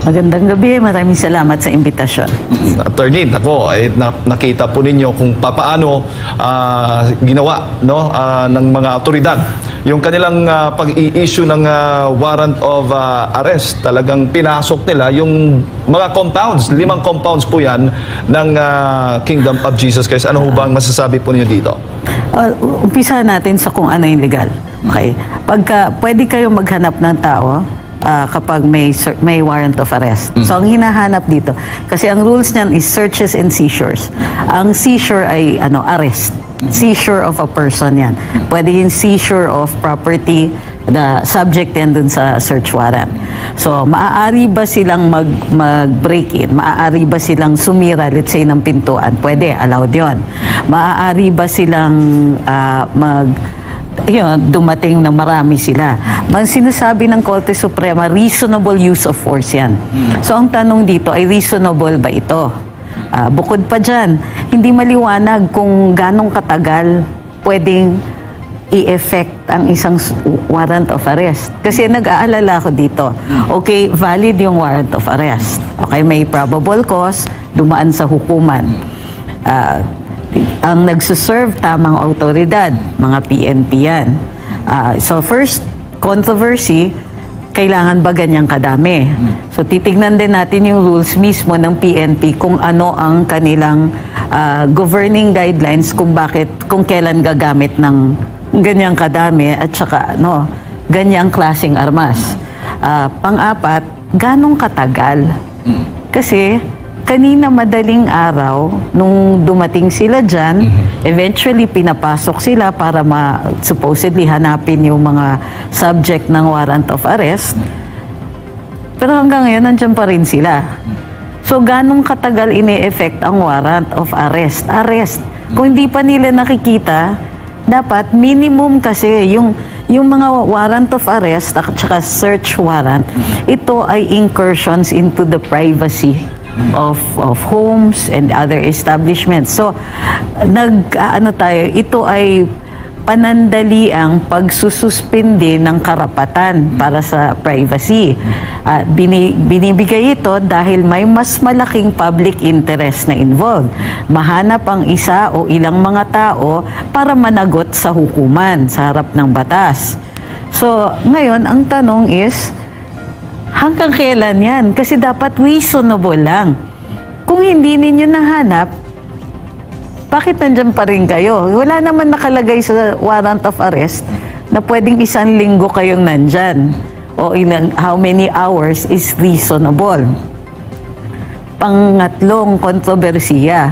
Magandang gabi. Maraming salamat sa imbitasyon. Attorney, ako, nakita po ninyo kung paano ginawa ng mga otoridad yung kanilang pag-i-issue ng warrant of arrest. Talagang pinasok nila yung mga compounds, 5 compounds po yan ng Kingdom of Jesus Christ. Ano ho bang masasabi po ninyo dito? Umpisa natin sa kung ano yung legal. Okay. Pagka pwede kayo maghanap ng tao, kapag may warrant of arrest. So, ang hinahanap dito, kasi ang rules niyan is searches and seizures. Ang seizure ay arrest. Seizure of a person yan. Pwede yung seizure of property, the subject yan dun sa search warrant. So, maaari ba silang mag-break in? Maaari ba silang sumira, let's say, ng pintuan? Pwede, allowed yon. Maaari ba silang dumating na marami sila. Sinasabi ng Korte Suprema, reasonable use of force yan. So ang tanong dito ay reasonable ba ito? Bukod pa dyan, hindi maliwanag kung ganong katagal pwedeng i-effect ang isang warrant of arrest. Kasi nag-aalala ko dito, okay, valid yung warrant of arrest. Okay, may probable cause, dumaan sa hukuman. Ang nagsuserve tamang autoridad, mga PNP yan. So first, controversy, kailangan ba ganyang kadami? So titignan din natin yung rules mismo ng PNP kung ano ang kanilang governing guidelines kung kailan gagamit ng ganyang kadami at saka ganyang klaseng armas. Pang-apat, ganong katagal? Kasi kanina madaling araw, nung dumating sila dyan, eventually pinapasok sila para supposedly hanapin yung mga subject ng warrant of arrest. Pero hanggang ngayon, nandyan pa rin sila. So, ganong katagal ini-effect ang warrant of arrest? Kung hindi pa nila nakikita, dapat minimum kasi yung mga warrant of arrest at saka search warrant, ito ay incursions into the privacy of homes and other establishments. So, ito ay panandaliang pagsususpindi ng karapatan para sa privacy. Binibigay ito dahil may mas malaking public interest na involved. Mahanap ang isa o ilang mga tao para managot sa hukuman, sa harap ng batas. So, ngayon, ang tanong is, hanggang kailan yan? Kasi dapat reasonable lang. Kung hindi ninyo nahanap, bakit nandyan pa rin kayo? Wala naman nakalagay sa warrant of arrest na pwedeng 1 linggo kayong nandyan. O how many hours is reasonable. Pangatlong kontrobersiya.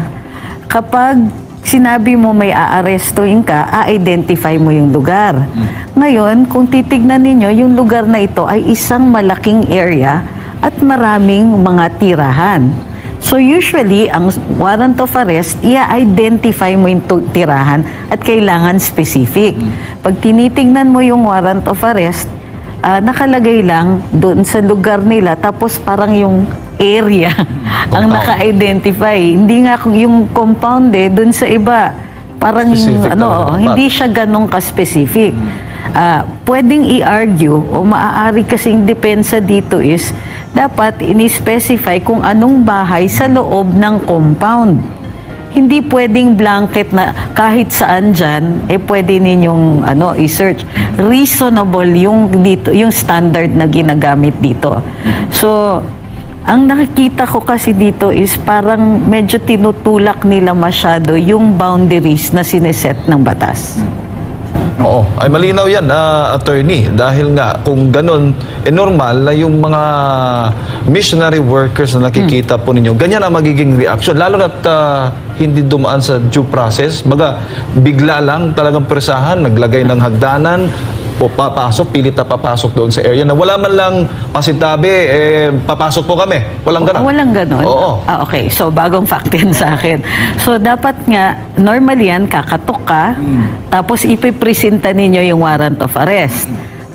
Kapag sinabi mo may aarestuin ka, a-identify mo yung lugar. Ngayon, kung titignan ninyo, yung lugar na ito ay isang malaking area at maraming mga tirahan. So usually, ang warrant of arrest, i-identify mo yung tirahan at kailangan specific. Pag tinitingnan mo yung warrant of arrest, nakalagay lang doon sa lugar nila, tapos parang yung area ang naka-identify. Hindi nga yung compound doon sa iba. Parang hindi siya ganong ka-specific. Pwedeng i-argue o maaari kasing depensa dito is dapat ini-specify kung anong bahay sa loob ng compound. Hindi pwedeng blanket na kahit saan dyan, pwede ninyong i-search. Reasonable yung standard na ginagamit dito. So, ang nakikita ko kasi dito is parang medyo tinutulak nila masyado yung boundaries na sineset ng batas. Oo, ay malinaw yan, attorney. Dahil nga, kung ganun, normal na yung mga missionary workers na nakikita po ninyo, ganyan ang magiging reaction. Lalo na't hindi dumaan sa due process. Baga, bigla lang talagang presahan, naglagay ng hagdanan, o papasok, pilit na papasok doon sa area na wala man lang pasintabi, papasok po kami. Walang ganon. Walang ganon? Oo. Okay, so bagong fact yan sa akin. So dapat nga, normal yan, kakatok ka, tapos ipipresenta ninyo yung warrant of arrest.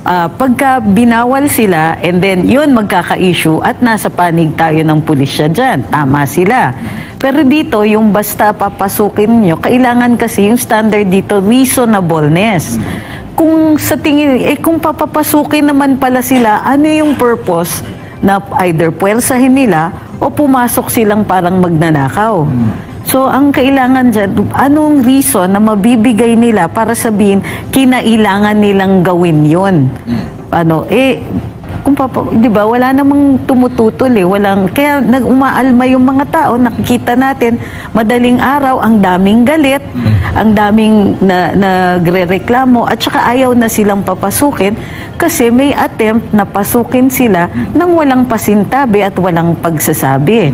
Pagka binawal sila, and then yun magkaka-issue at nasa panig tayo ng pulisya dyan. Tama sila. Pero dito, yung basta papasukin nyo, kailangan kasi yung standard dito, reasonableness. Kung sa tingin, kung papapasukin naman pala sila, ano yung purpose na either puwersahin nila o pumasok silang parang magnanakaw. So, ang kailangan dyan, anong reason na mabibigay nila para sabihin, kinailangan nilang gawin yon? Di ba, wala namang tumututol eh. Kaya umaalma yung mga tao, nakikita natin, madaling araw, ang daming galit, ang daming nagre-reklamo, at saka ayaw na silang papasukin kasi may attempt na pasukin sila nang walang pasintabi at walang pagsasabi.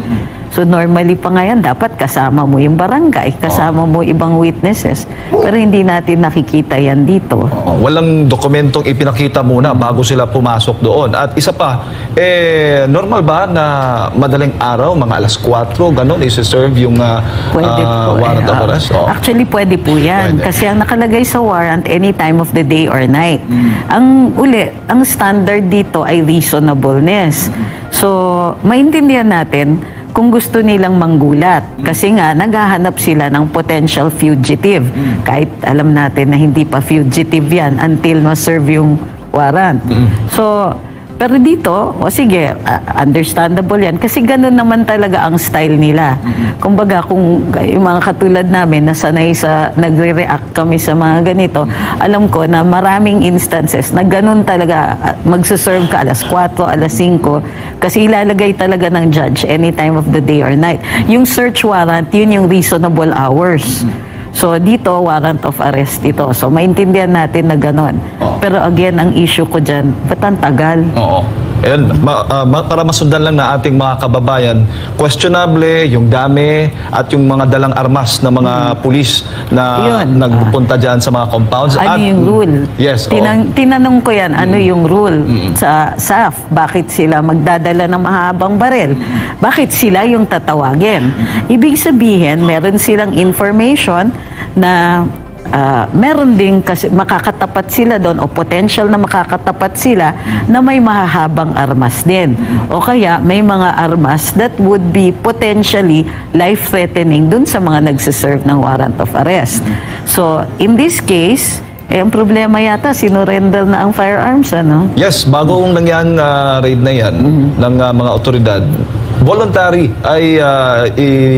So normally pa ngayon, dapat kasama mo yung barangay, kasama mo ibang witnesses. Pero hindi natin nakikita yan dito. Walang dokumentong ipinakita muna bago sila pumasok doon. At isa pa, normal ba na madaling araw, mga alas 4, ganun, isi-serve yung warrant of arrest? Actually, pwede po yan. Pwede. Kasi ang nakalagay sa warrant, any time of the day or night. Ang standard dito ay reasonableness. So, maintindihan natin kung gusto nilang manggulat. Kasi nga, naghahanap sila ng potential fugitive. Kahit alam natin na hindi pa fugitive yan until ma-serve yung warrant. So, pero dito, sige, understandable yan. Kasi ganun naman talaga ang style nila. Kumbaga, kung yung mga katulad namin, nasanay sa, nagre-react kami sa mga ganito, alam ko na maraming instances na ganun talaga, magsaserve ka alas 4, alas 5, kasi ilalagay talaga ng judge any time of the day or night. Yung search warrant, yun yung reasonable hours. So, dito, warrant of arrest ito. So, maintindihan natin na gano'n. Pero again, ang issue ko dyan, ba't ang tagal? Oo. And para masundan lang na ating mga kababayan, questionable yung dami at yung mga dalang armas na mga pulis na nagpunta dyan sa mga compounds. Ano yung rule? Yes. Tinanong ko yan, ano yung rule sa SAF? Bakit sila magdadala ng mahabang baril? Bakit sila yung tatawagin? Ibig sabihin, meron silang information na meron din kasi makakatapat sila doon o potential na makakatapat sila na may mahahabang armas din. O kaya may mga armas that would be potentially life-threatening doon sa mga nagsiserve ng warrant of arrest. So, in this case, ang problema yata, sinurrender na ang firearms, ano? Yes, bago kong nangyan raid na yan ng mga otoridad, voluntary ay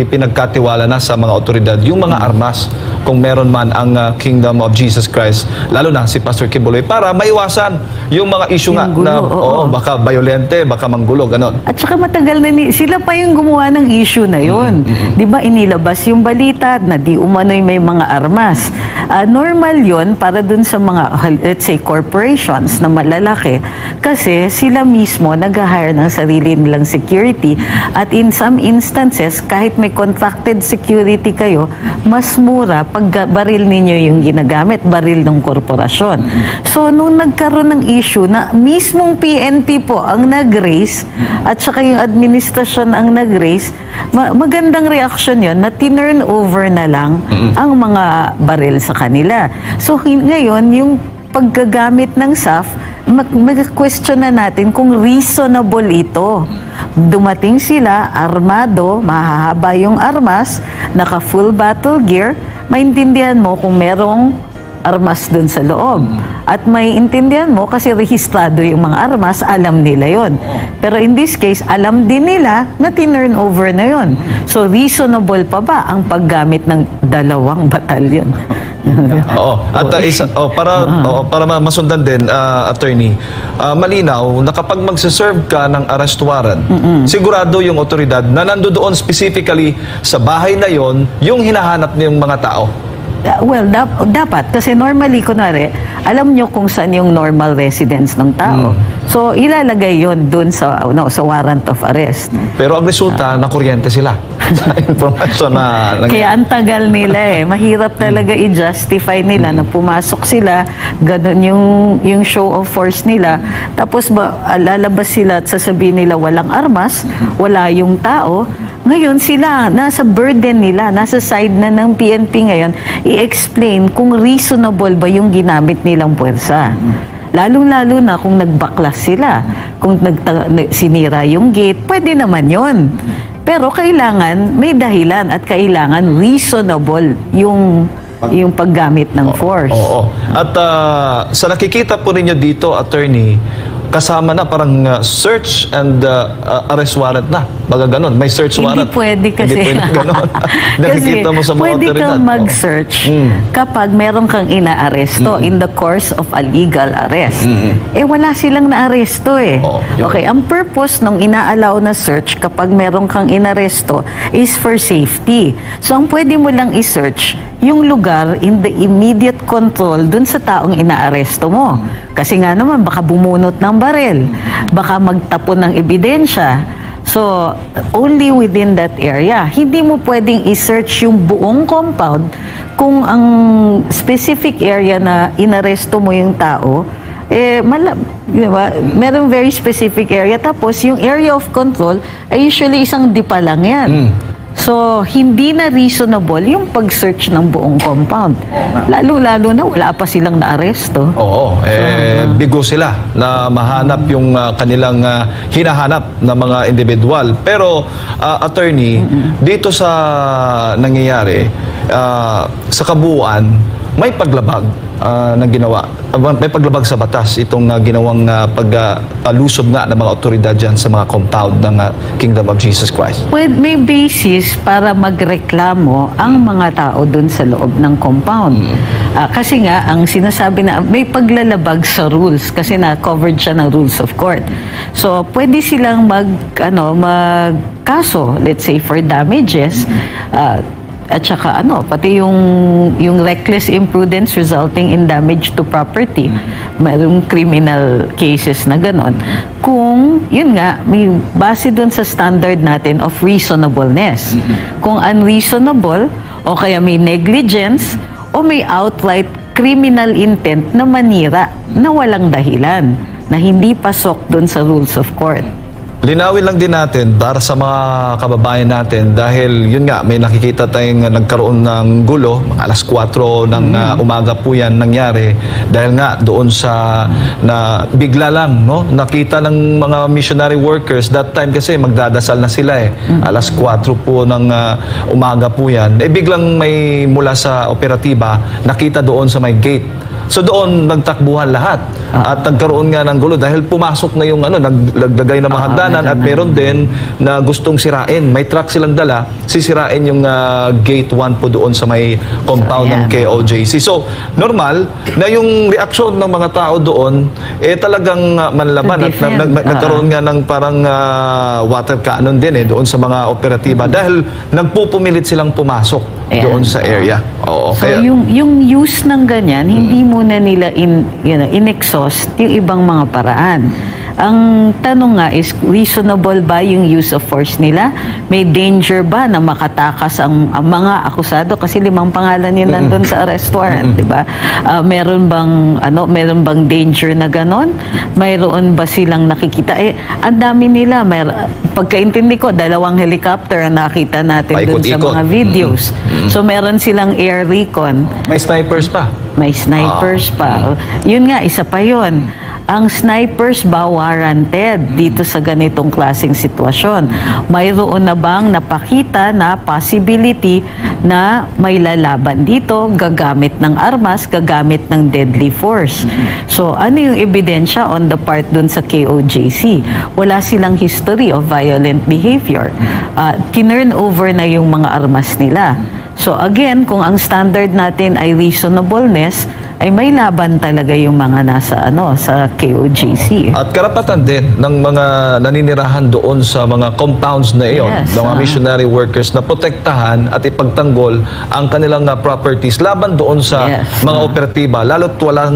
ipinagkatiwala na sa mga otoridad yung mga armas kung meron man ang Kingdom of Jesus Christ, lalo na si Pastor Kibuloy, para maiwasan yung mga issue nga na baka violente, baka manggulo, ganon. At saka matagal na sila pa yung gumawa ng issue na yun. Di ba inilabas yung balita na di umano'y may mga armas. Normal yun para dun sa mga, let's say, corporations na malalaki kasi sila mismo nag-hire ng sarili nilang security at in some instances, kahit may contracted security kayo, mas mura pag baril ninyo yung ginagamit, baril ng korporasyon. So, nung nagkaroon ng issue na mismong PNP po ang nag-raise at saka yung administrasyon ang nag-raise, magandang reaction yun na tinurn over na lang ang mga baril sa kanila. So, ngayon, yung paggagamit ng SAF, mag-question na natin kung reasonable ito. Dumating sila, armado, mahahaba yung armas, naka-full battle gear, maintindihan mo kung merong armas dun sa loob. At may intindihan mo kasi rehistrado yung mga armas, alam nila yon. Pero in this case, alam din nila na tinurn over na yon. So reasonable pa ba ang paggamit ng 2 batalyon? At para masundan din, attorney, malinaw na kapag magse-serve ka ng arrest warrant, sigurado yung otoridad na nandoon specifically sa bahay na yon yung hinahanap niyong mga tao. Well, dapat. Kasi normally, kunwari, alam nyo kung saan yung normal residence ng tao. So, ilalagay yon dun sa warrant of arrest. Pero ang resulta, nakuryente sila sa information na... Kaya ang tagal nila eh. Mahirap talaga i-justify nila na pumasok sila, ganun yung show of force nila. Tapos lalabas sila at sasabihin nila walang armas, wala yung tao. Ngayon sila, nasa burden nila, nasa side na ng PNP ngayon, i-explain kung reasonable ba yung ginamit nilang puwersa. Lalong-lalo na kung nagbaklas sila, kung sinira yung gate, pwede naman yon. Pero kailangan may dahilan at kailangan reasonable yung paggamit ng force. At sa nakikita po ninyo dito, attorney, kasama na parang search and arrest warrant na. Baga ganon. May search warrant. Hindi pwede kasi. Hindi pwede ganon. Nakikita mo sa mga pwede otoridad. kang mag-search kapag meron kang inaaresto in the course of a legal arrest. Eh wala silang naaresto eh. Oo, yun. Okay, ang purpose ng inaalaw na search kapag meron kang inaresto is for safety. So ang pwede mo lang i-search yung lugar in the immediate control dun sa taong inaaresto mo. Kasi nga naman, baka bumunot ng barel, baka magtapon ng ebidensya. So, only within that area. Hindi mo pwedeng i-search yung buong compound kung ang specific area na inaresto mo yung tao, diba? Merong very specific area. Tapos, yung area of control ay usually isang dipa lang yan. So, hindi na reasonable yung pag-search ng buong compound. Lalo-lalo na wala pa silang naaresto. Oo, bigo sila na mahanap yung kanilang hinahanap na mga individual. Pero, attorney, dito sa nangyayari, sa kabuuan, may paglabag na ginawa. May paglabag sa batas itong ginawang paglusob nga ng mga otoridad dyan sa mga compound ng Kingdom of Jesus Christ. Well, may basis para magreklamo ang mga tao dun sa loob ng compound. Kasi nga, ang sinasabi na may paglalabag sa rules kasi na-covered siya ng rules of court. So, pwede silang magkaso, let's say, for damages, at saka pati yung reckless imprudence resulting in damage to property. Mayroong criminal cases na ganon. Kung, yun nga, may base dun sa standard natin of reasonableness. Kung unreasonable, o kaya may negligence, o may outright criminal intent na manira na walang dahilan, na hindi pasok dun sa rules of court. Linawin lang din natin para sa mga kababayan natin dahil yun nga, may nakikita tayong nagkaroon ng gulo, mga alas 4 ng umaga po yan nangyari dahil nga doon sa na bigla lang, no? Nakita ng mga missionary workers that time kasi magdadasal na sila alas 4 po ng umaga po yan. Biglang may mula sa operatiba nakita doon sa may gate. So doon nagtakbuhan lahat at nagkaroon nga ng gulo dahil pumasok na yung naglagay ng mga hagdanan at meron din na gustong sirain. May truck silang dala, sisirain yung gate 1 po doon sa may compound ng KOJC. So normal na yung reaksyon ng mga tao doon talagang manlaban at nagkaroon nga ng parang water cannon din doon sa mga operatiba dahil nagpupumilit silang pumasok doon sa area. Oo, so yung use ng ganyan, hindi muna nila in-exhaust yung ibang mga paraan. Ang tanong nga is, reasonable ba yung use of force nila? May danger ba na makatakas ang mga akusado? Kasi 5 pangalan yun nandun sa arrest warrant, di ba? Meron bang danger na ganon? Mayroon ba silang nakikita? Ang dami nila. Pagkaintindi ko, 2 helicopter ang nakita natin dun sa mga videos. So, meron silang air recon. May snipers pa. May snipers pa. Yun nga, isa pa yun. Ang snipers ba warranted dito sa ganitong klaseng sitwasyon? Mayroon na bang napakita na possibility na may lalaban dito, gagamit ng armas, gagamit ng deadly force? So, ano yung ebidensya on the part dun sa KOJC? Wala silang history of violent behavior. Tinurn over na yung mga armas nila. So again, kung ang standard natin ay reasonableness, ay may laban talaga yung mga nasa sa KOJC. At karapatan din ng mga naninirahan doon sa mga compounds na iyon, ng mga missionary workers na protektahan at ipagtanggol ang kanilang properties laban doon sa mga operatiba, lalo't walang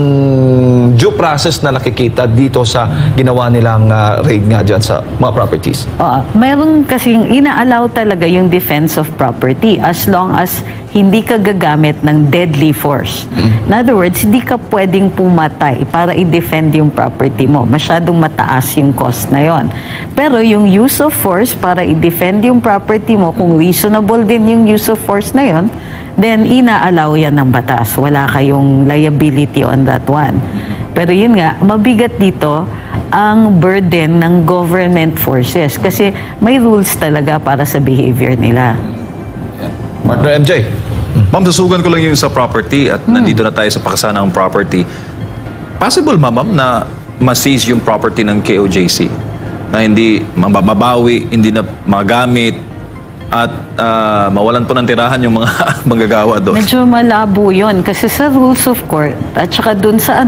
due process na nakikita dito sa ginawa nilang raid nga dyan sa mga properties. Mayroon kasing ina-allow talaga yung defense of property as long as hindi ka gagamit ng deadly force. In other words, hindi ka pwedeng pumatay para i-defend yung property mo. Masyadong mataas yung cost na yon. Pero yung use of force para i-defend yung property mo, kung reasonable din yung use of force na yon, then ina-allow yan ng batas. Wala kayong liability on that one. Pero yun nga, mabigat dito ang burden ng government forces kasi may rules talaga para sa behavior nila. Partner MJ. Ma'am, susugan ko lang yung sa property at nandito na tayo sa pakasanang property. Possible, ma'am, na ma-seize yung property ng KOJC na hindi mababawi, hindi na magamit, at mawalan po ng tirahan yung mga manggagawa doon? Medyo malabo yun kasi sa rules of court at saka dun sa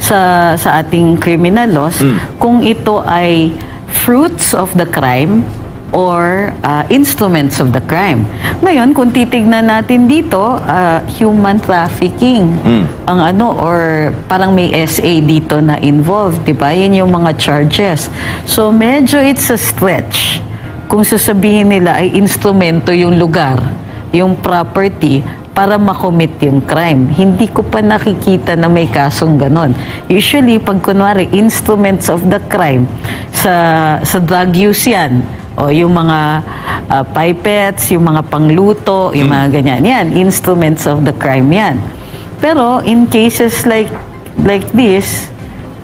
sa ating criminal laws, kung ito ay fruits of the crime or instruments of the crime. Ngayon, kung titignan natin dito, human trafficking ang or parang may SA dito na involved, di ba? Yan yung mga charges. So medyo it's a stretch kung sasabihin nila ay instrumento yung lugar, yung property, para makomit yung crime. Hindi ko pa nakikita na may kasong ganon. Usually, pag kunwari, instruments of the crime, sa drug use yan, o yung mga pipettes, yung mga pangluto, yung mga ganyan. Yan, instruments of the crime yan. Pero, in cases like this,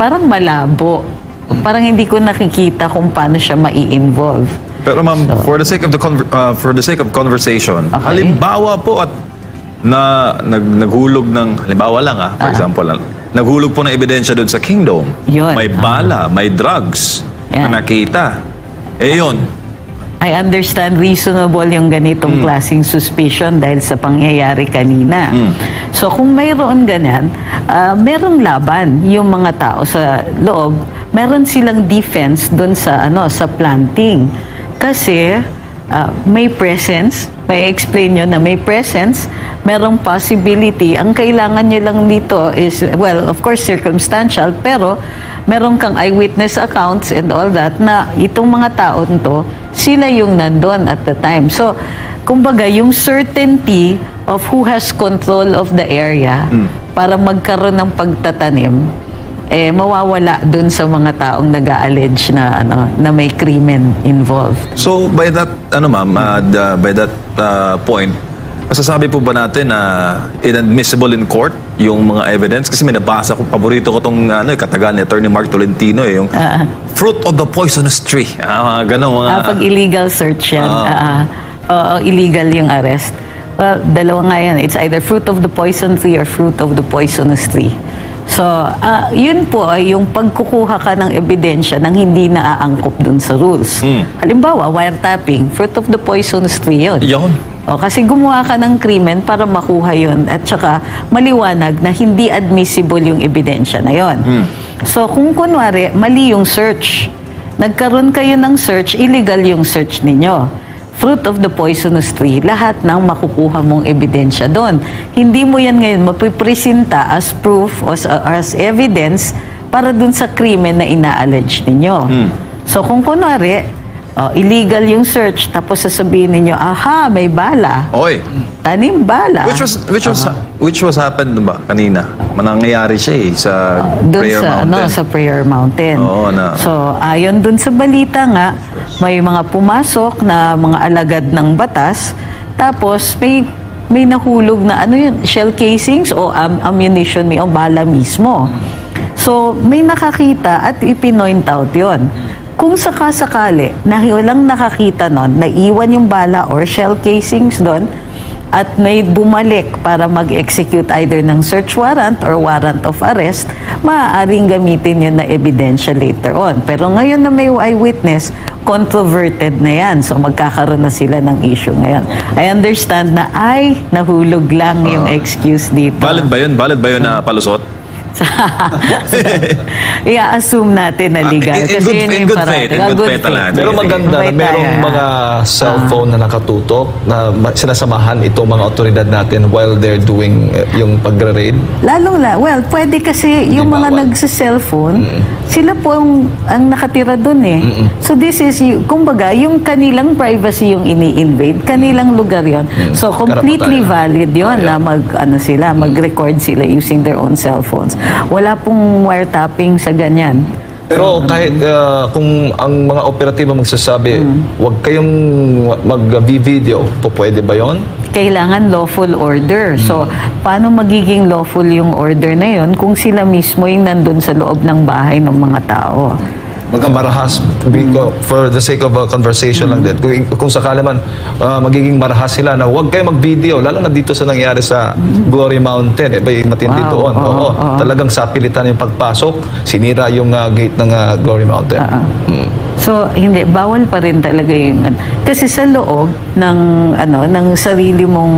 parang malabo. Parang hindi ko nakikita kung paano siya mai-involve. Pero ma'am, for the sake of conversation, Okay. halimbawa po at naghulog ng, halimbawa lang for example lang, naghulog po ng ebidensya doon sa Kingdom. Yun. May bala, may drugs na nakita. Yun. I understand reasonable yung ganitong klaseng suspicion dahil sa pangyayari kanina. So kung mayroon ganyan, merong laban yung mga tao sa loob, meron silang defense doon sa sa planting. Kasi may presence, may explain nyo na may presence, merong possibility. Ang kailangan nyo lang dito is, well, of course, circumstantial, pero meron kang eyewitness accounts and all that na itong mga taon to, sila yung nandun at the time. So, kumbaga, yung certainty of who has control of the area para magkaroon ng pagtatanim, mawawala dun sa mga taong nag-a-allege na na may krimen involved. So by that point, masasabi po ba natin na inadmissible in court yung mga evidence? Kasi may nabasa ko, paborito ko tong katagan ni Attorney Mark Tolentino, yung fruit of the poisonous tree. Ganun mga... Pag illegal search yan, illegal yung arrest. Well, dalawa nga yan. It's either fruit of the poison tree or fruit of the poisonous tree. So, yun po ay yung pagkukuha ka ng ebidensya nang hindi naaangkop dun sa rules. Halimbawa, wiretapping, fruit of the poisonous tree yun. Kasi gumawa ka ng krimen para makuha yun at saka maliwanag na hindi admissible yung ebidensya na yun. So, kung kunwari, mali yung search, nagkaroon kayo ng search, illegal yung search ninyo. Fruit of the poisonous tree, lahat ng makukuha mong ebidensya doon. Hindi mo yan ngayon mapipresenta as proof or as evidence para doon sa krimen na ina-allege ninyo. So kung kunwari, illegal yung search, tapos sasabihin ninyo, aha, may bala. Oy. Tanim bala. Which was happened ba kanina? Manangyayari siya sa Prayer Mountain. Sa Prayer Mountain. Oo, na. So, ayon dun sa balita nga, may mga pumasok na mga alagad ng batas, tapos may nahulog na shell casings o ammunition, may bala mismo. So, may nakakita at ipinoint out yon. Kung sakasakali na walang nakakita nun, naiwan yung bala or shell casings doon, at may bumalik para mag-execute either ng search warrant or warrant of arrest, maaaring gamitin yun na ebidensya later on. Pero ngayon na may eyewitness, controverted na yan. So magkakaroon na sila ng issue ngayon. I understand na nahulog lang yung excuse dito. Valid ba yun na palusot? I-assume natin na legal. In good faith talaga. Pero maganda na merong mga cellphone na nakatutok na sinasamahan itong mga otoridad natin while they're doing yung pagre-raid. Well, pwede kasi yung mga nagsa-cellphone, sila po ang nakatira dun So this is, kumbaga, yung kanilang privacy yung ini-invade, kanilang lugar yon. So completely valid yon na mag-record sila using their own cellphones. Wala pong wiretapping sa ganyan. Pero kahit kung ang mga operatiba magsasabi, huwag kayong mag-video, pwede ba yon? Kailangan lawful order. So, paano magiging lawful yung order na yon kung sila mismo yung nandun sa loob ng bahay ng mga tao? marahas for the sake of a conversation lang din. Kung sakala man magiging marahas sila na huwag kayo mag-video, lalo na dito sa nangyari sa Glory Mountain, matindi doon. Talagang sapilitan yung pagpasok, sinira yung gate ng Glory Mountain. So hindi, bawal pa rin talaga yung kasi sa loob ng ng sarili mong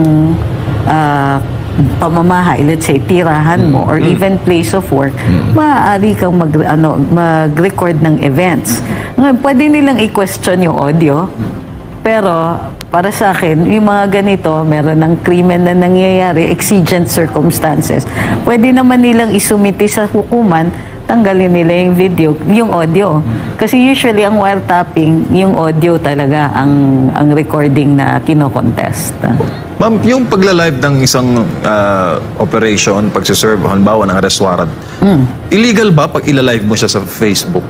pamamahay, let's say tirahan mo or even place of work, maaari kang mag-record ng events. Ngayon, pwede nilang i-question yung audio, pero para sa akin, yung mga ganito, meron ng krimen na nangyayari, exigent circumstances, pwede naman nilang isumiti sa hukuman, tanggalin nila yung video, yung audio. Kasi usually ang wiretapping, yung audio talaga ang recording na kino-contest. Ma'am, yung pagla-live ng isang operation, pagsiserve, halimbawa ng arrest warrant, illegal ba pag ila-live mo siya sa Facebook?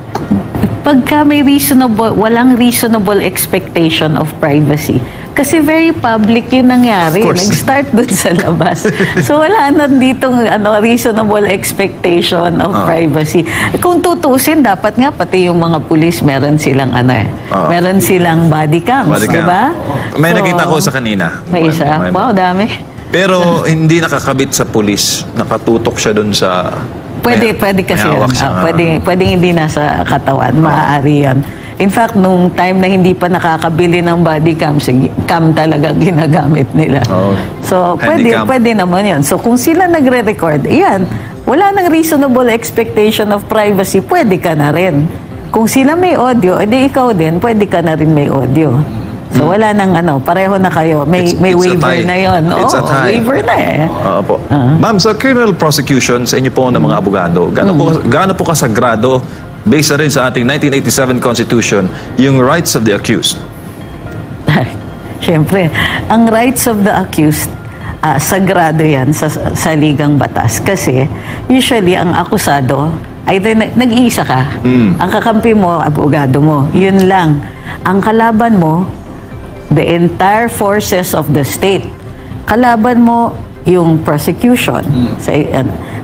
Pagka may walang reasonable expectation of privacy. Kasi very public yung nangyari. Of course. Nag-start dun sa labas. So wala na ditong reasonable expectation of privacy. Kung tutusin, dapat nga pati yung mga pulis meron silang meron silang body cams, di ba? May nakita ko sa kanina. May isa? Wow, dami. Pero hindi nakakabit sa pulis. Nakatutok siya dun sa... Pwede kasi yan. Pwede hindi nasa katawan. Maaari yan. In fact, nung time na hindi pa nakakabili ng body cam, cam talaga ginagamit nila. So, pwede naman yan. So, kung sila nagre-record, yan, wala nang reasonable expectation of privacy, pwede ka na rin. Kung sila may audio, edi ikaw din, pwede ka na rin may audio. So, wala nang pareho na kayo. May waiver na yun. Waiver na eh. Opo. Ma'am, sa criminal prosecution, sa inyo po ng mga abogado, gaano po kasagrado, based na rin sa ating 1987 Constitution, yung rights of the accused? Siyempre, ang rights of the accused, sagrado yan sa ligang batas. Kasi, usually, ang akusado, either nag-iisa ka, ang kakampi mo, abogado mo, yun lang. Ang kalaban mo, the entire forces of the state. Kalaban mo yung prosecution.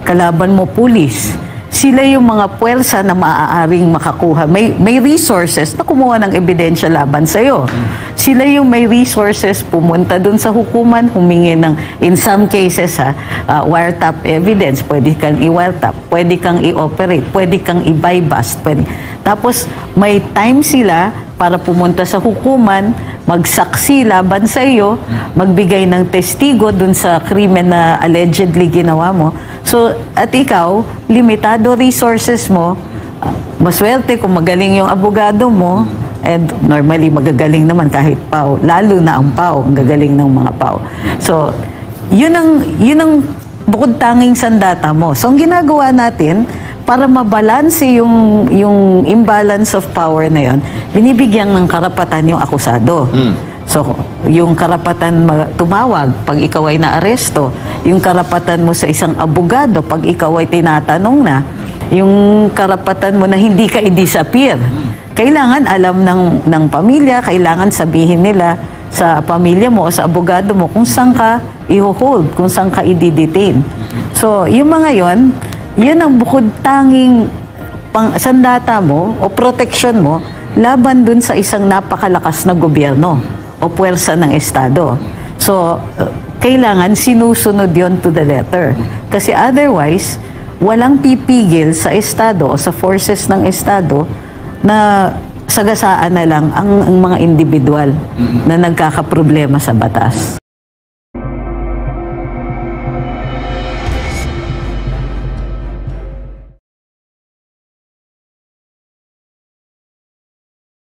Kalaban mo police. Sila yung mga puwersa na maaaring makakuha. May resources na kumuha ng ebidensya laban sa'yo. Sila yung may resources pumunta dun sa hukuman, humingi ng, in some cases, wiretap evidence. Pwede kang i-wiretap, pwede kang i-operate, pwede kang i-buy-bust. Tapos, may time sila para pumunta sa hukuman, magsaksi laban sa iyo, magbigay ng testigo dun sa krimen na allegedly ginawa mo. So, at ikaw, limitado resources mo, maswerte kung magaling yung abogado mo, and normally magagaling naman kahit PAW, lalo na ang PAW, ang gagaling ng mga PAW. So, yun ang bukod tanging sandata mo. So, ang ginagawa natin, para mabalanse yung imbalance of power na yon, binibigyan ng karapatan yung akusado. So, yung karapatan tumawag pag ikaw ay naaresto, yung karapatan mo sa isang abogado pag ikaw ay tinatanong na, yung karapatan mo na hindi ka i-disappear. Kailangan alam ng pamilya, kailangan sabihin nila sa pamilya mo o sa abogado mo kung saan ka i-hold, kung saan ka i-detain. So, yung mga yon, yan ang bukod tanging sandata mo o protection mo laban dun sa isang napakalakas na gobyerno o puwersa ng Estado. So, kailangan sinusunod yon to the letter. Kasi otherwise, walang pipigil sa Estado o sa forces ng Estado na sagasaan na lang ang mga individual na nagkakaproblema sa batas.